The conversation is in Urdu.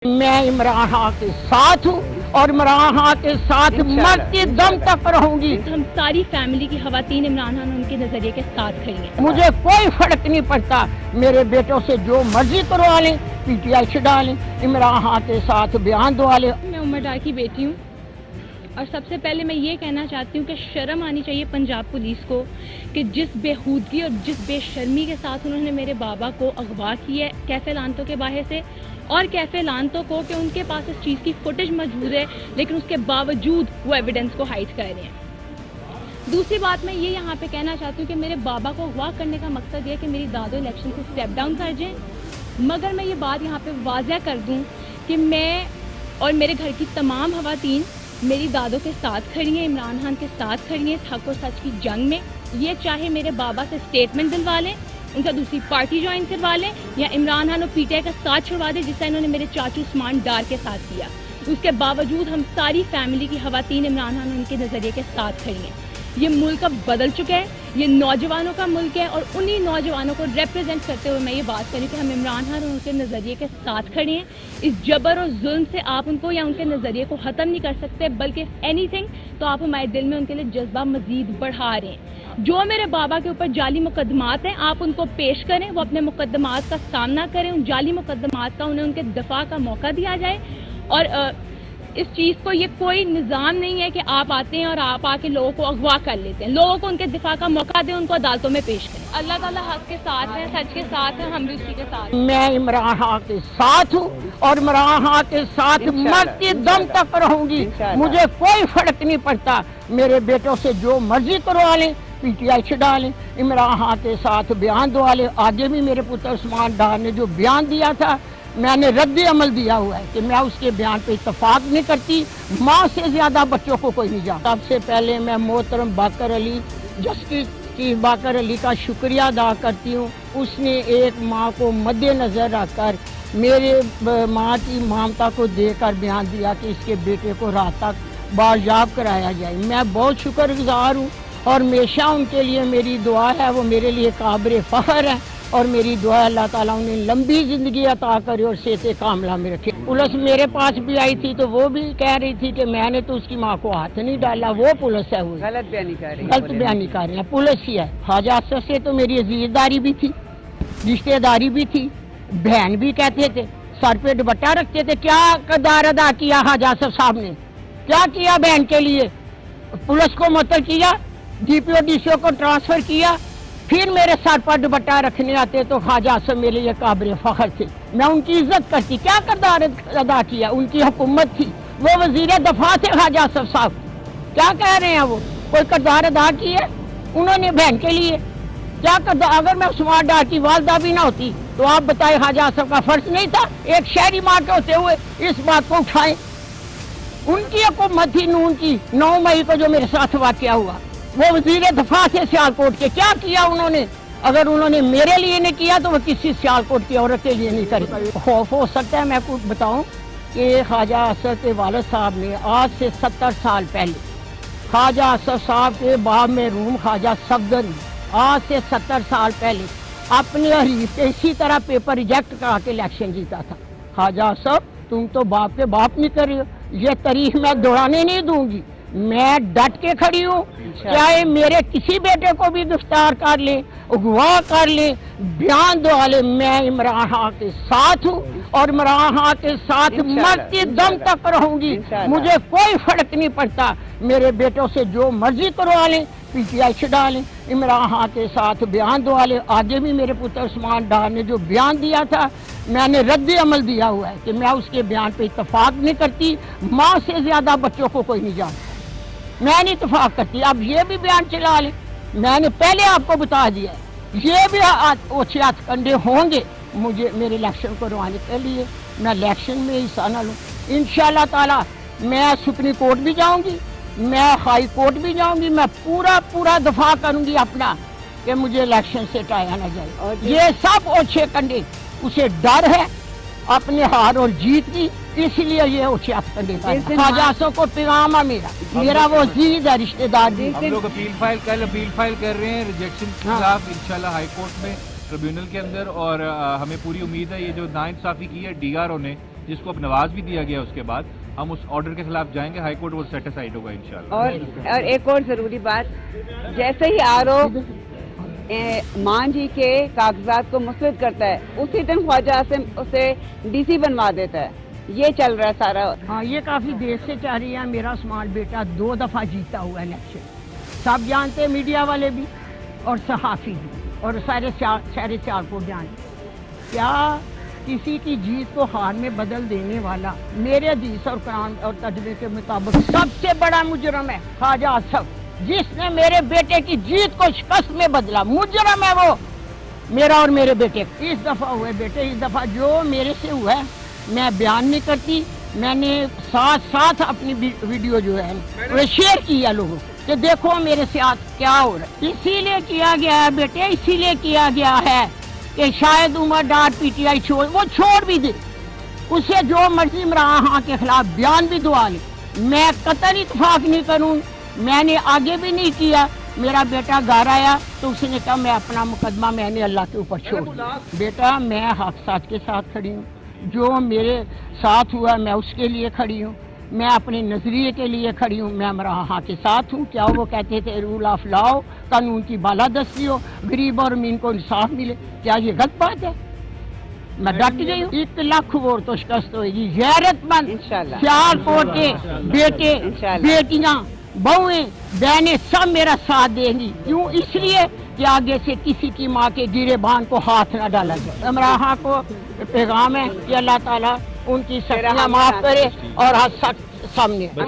میں عمران خان کے ساتھ ہوں اور عمران خان کے ساتھ مرتے دم تک رہوں گی۔ ہم ساری فیملی کی خواتین عمران خان ان کے نظریے کے ساتھ کھڑی ہیں۔ مجھے کوئی فرق نہیں پڑتا، میرے بیٹوں سے جو مرضی کروا لیں، پی ٹی آئی سے ڈالیں، عمران خان کے ساتھ بیان دوا لیں۔ میں عمر ڈار کی بیٹی ہوں اور سب سے پہلے میں یہ کہنا چاہتی ہوں کہ شرم آنی چاہیے پنجاب پولیس کو کہ جس بےہودگی اور جس بے شرمی کے ساتھ انہوں نے میرے بابا کو اغوا کیا ہے کیفے لانتوں کے باہر سے، اور کیفے لانتوں کو کہ ان کے پاس اس چیز کی فوٹیج موجود ہے لیکن اس کے باوجود وہ ایویڈنس کو ہائڈ کر رہے ہیں۔ دوسری بات میں یہ یہاں پہ کہنا چاہتی ہوں کہ میرے بابا کو اغوا کرنے کا مقصد یہ ہے کہ میری دادو الیکشن سے اسٹیپ ڈاؤن کر جائیں، مگر میں یہ بات یہاں پہ واضح کر دوں کہ میں اور میرے گھر کی تمام خواتین میری دادو کے ساتھ کھڑی ہیں، عمران خان کے ساتھ کھڑی ہیں اس حق و سچ کی جنگ میں۔ یہ چاہے میرے بابا سے اسٹیٹمنٹ دلوا لیں، ان کا دوسری پارٹی جوائن کروا لیں، یا عمران خان اور پی ٹی آئی کا ساتھ چھڑوا دیں جس طرح انہوں نے میرے چاچو عثمان ڈار کے ساتھ کیا۔ اس کے باوجود ہم ساری فیملی کی خواتین عمران خان ان کے نظریے کے ساتھ کھڑی ہیں۔ یہ ملک اب بدل چکا ہے، یہ نوجوانوں کا ملک ہے، اور انہی نوجوانوں کو ریپرزینٹ کرتے ہوئے میں یہ بات کری کہ ہم عمران خان اور ان کے نظریے کے ساتھ کھڑے ہیں۔ اس جبر اور ظلم سے آپ ان کو یا ان کے نظریے کو ختم نہیں کر سکتے، بلکہ اینی تھنگ تو آپ ہمارے دل میں ان کے لیے جذبہ مزید بڑھا رہے ہیں۔ جو میرے بابا کے اوپر جعلی مقدمات ہیں آپ ان کو پیش کریں، وہ اپنے مقدمات کا سامنا کریں، ان جعلی مقدمات کا انہیں ان کے دفاع کا موقع دیا جائے۔ اور اس چیز کو یہ کوئی نظام نہیں ہے کہ آپ آتے ہیں اور آپ آ کے لوگوں کو اغوا کر لیتے ہیں، لوگوں کو ان کے دفاع کا موقع دیں، ان کو عدالتوں میں پیش کریں۔ اللہ تعالیٰ حق کے ساتھ ہے، سچ کے ساتھ ہے، ہم بھی اسی کے ساتھ ہیں۔ میں عمران خان کے ساتھ ہوں اور عمران خان کے ساتھ مرتے دم تک رہوں گی۔ مجھے کوئی فرق نہیں پڑتا، میرے بیٹوں سے جو مرضی کروا لیں، پی ٹی آئی سے ڈالیں، عمران خان کے ساتھ بیان دوا لیں۔ آگے بھی میرے پتر عثمان ڈار نے جو بیان دیا تھا میں نے رد عمل دیا ہوا ہے کہ میں اس کے بیان پہ اتفاق نہیں کرتی، ماں سے زیادہ بچوں کو کوئی نہیں جانتا۔ سب سے پہلے میں محترم باقر علی جسٹس چیف باقر علی کا شکریہ ادا کرتی ہوں، اس نے ایک ماں کو مد نظر رکھ کر میرے ماں کی ممتا کو دے کر بیان دیا کہ اس کے بیٹے کو رات تک بازیاب کرایا جائے۔ میں بہت شکر گزار ہوں اور ہمیشہ ان کے لیے میری دعا ہے، وہ میرے لیے قابل فخر ہے، اور میری دعا ہے اللہ تعالیٰ انہیں لمبی زندگی عطا کرے اور صحت کاملہ میں رکھے۔ پولیس میرے پاس بھی آئی تھی تو وہ بھی کہہ رہی تھی کہ میں نے تو اس کی ماں کو ہاتھ نہیں ڈالا، وہ پولیس ہے، ہوئی غلط بیانی کر رہی ہے، پولیس ہی ہے۔ خواجہ اسد سے تو میری عزیز داری بھی تھی، رشتے داری بھی تھی، بہن بھی کہتے تھے، سر پہ دوپٹہ رکھتے تھے۔ کیا کردار ادا کیا خواجہ اسد صاحب نے؟ کیا کیا بہن کے لیے؟ پولیس کو معطل کیا، D P O D C او کو ٹرانسفر کیا، پھر میرے سر پر دوپٹہ رکھنے آتے تو خواجہ اسد میرے لیے قابل فخر تھے، میں ان کی عزت کرتی۔ کیا کردار ادا کیا؟ ان کی حکومت تھی، وہ وزیر دفاع تھے خواجہ اسد صاحب، کیا کہہ رہے ہیں؟ وہ کوئی کردار ادا کی ہے انہوں نے بہن کے لیے؟ کیا کردار؟ اگر میں عثمان ڈار کی والدہ بھی نہ ہوتی تو آپ بتائیں خواجہ اسد کا فرض نہیں تھا ایک شہری ماں کے ہوتے ہوئے اس بات کو اٹھائیں؟ ان کی حکومت تھی نون کی، 9 مئی کو جو میرے ساتھ واقعہ ہوا، وہ وزیر دفاع سے سیالکوٹ کے، کیا کیا انہوں نے؟ اگر انہوں نے میرے لیے نہیں کیا تو وہ کسی سیالکوٹ کی عورت کے لیے نہیں کرے۔ خوف ہو سکتا ہے میں کچھ بتاؤں کہ خواجہ اسد کے والد صاحب نے آج سے 70 سال پہلے خواجہ اسد صاحب کے باب میں روم خواجہ صفدر نے آج سے 70 سال پہلے اپنے حریف کے اسی طرح پیپر ریجیکٹ کرا کے الیکشن جیتا تھا۔ خواجہ اسد تم تو باپ کے باپ نہیں کر رہے ہو، یہ تاریخ میں دوہرانے نہیں دوں گی، میں ڈٹ کے کھڑی ہوں، چاہے میرے کسی بیٹے کو بھی گرفتار کر لیں، اغوا کر لیں، بیان دوا لیں، میں عمران خان کے ساتھ ہوں اور عمران خان کے ساتھ مرتے دم تک رہوں گی۔ مجھے کوئی فرق نہیں پڑتا، میرے بیٹوں سے جو مرضی کروا لیں، پی ٹی آئی سے ڈالیں، عمران خان کے ساتھ بیان دوا لیں۔ آگے بھی میرے پتر عثمان ڈار نے جو بیان دیا تھا میں نے رد عمل دیا ہوا ہے کہ میں اس کے بیان پہ اتفاق نہیں کرتی، ماں سے زیادہ بچوں کو کوئی نہیں جانتا، میں نہیں اتفاق کرتی۔ اب یہ بھی بیان چلا لیں، میں نے پہلے آپ کو بتا دیا ہے یہ بھی اوچھے ہاتھ کنڈے ہوں گے مجھے میرے الیکشن کو کروانے کے لیے، میں الیکشن میں حصہ نہ لوں۔ انشاءاللہ تعالی میں سپریم کورٹ بھی جاؤں گی، میں ہائی کورٹ بھی جاؤں گی، میں پورا دفاع کروں گی اپنا کہ مجھے الیکشن سے ٹایا نہ جائے۔ یہ سب اوچھے کنڈے، اسے ڈر ہے اپنے ہار اور جیت کی، اس لیے یہ اوچھے ہاتھ کنڈے کا خواجہ اسد کو پیغام ہے میرا وہ عزیز ہے، رشتے دار بھی۔ ہم لوگ اپیل فائل کر رہے ہیں ریجیکشن کے خلاف انشاءاللہ ہائی کورٹ میں ٹریبیونل کے اندر، اور ہمیں پوری امید ہے یہ جو ناانصافی کی ہے ڈی آر او نے جس کو اب نواز بھی دیا گیا اس کے بعد ہم اس آرڈر کے خلاف جائیں گے. ہائی کورٹ وہ سیٹسفائڈ ہوگا انشاءاللہ. اور ایک اور ضروری بات, جیسے ہی آروپ مان جی کے کاغذات کو مسترد کرتا ہے اسی دن خواجہ عاصم اسے ڈی سی بنوا دیتا ہے. یہ چل رہا ہے سارا. ہاں یہ کافی دیر سے چاہ رہی ہے. میرا اسمال بیٹا 2 دفعہ جیتا ہوا الیکشن, سب جانتے ہیں, میڈیا والے بھی اور صحافی بھی اور سارے سیال کو جانتے. کیا کسی کی جیت کو ہار میں بدل دینے والا میرے حدیث اور قرآن اور تجربے کے مطابق سب سے بڑا مجرم ہے خواجہ عاصم, جس نے میرے بیٹے کی جیت کو شکست میں بدلا. مجرم ہے وہ, میرا اور میرے بیٹے. اس دفعہ ہوئے بیٹے, اس دفعہ جو میرے سے ہوا ہے میں بیان نہیں کرتی. میں نے ساتھ اپنی ویڈیو جو ہے وہ شیئر کیا لوگوں کہ دیکھو میرے ساتھ کیا ہو رہا ہے. اسی لیے کیا گیا ہے بیٹے, اسی لیے کیا گیا ہے کہ شاید عمر ڈار پی ٹی آئی چھوڑ بھی دے, اسے جو مرضی عمران خان کے خلاف بیان بھی دعا لے. میں قطعی اتفاق نہیں کروں, میں نے آگے بھی نہیں کیا. میرا بیٹا گھر آیا تو اس نے کہا میں اپنا مقدمہ میں نے اللہ کے اوپر چھوڑ دیا. بیٹا میں حق سچ کے ساتھ کھڑی ہوں, جو میرے ساتھ ہوا میں اس کے لیے کھڑی ہوں, میں اپنے نظریے کے لیے کھڑی ہوں. میں عمران خان کے ساتھ ہوں. کیا وہ کہتے تھے رول آف لا ہو, قانون کی بالادستی ہو, غریب اور امین کو انصاف ملے. کیا یہ غلط بات ہے؟ میں ڈٹ گئی ہوں. 1 لاکھ ووٹ تو شکست ہوئے گی. غیرت مند انشاءاللہ. سیالکوٹ کے بیٹے, انشاءاللہ. بیٹیاں, بہویں, بہنیں سب میرا ساتھ دیں گی. کیوں؟ اس لیے کہ آگے سے کسی کی ماں کے گرے بان کو ہاتھ نہ ڈالا جائے. عمران خان کو پیغام ہے کہ اللہ تعالیٰ ان کی سزا معاف کرے اور حد سامنے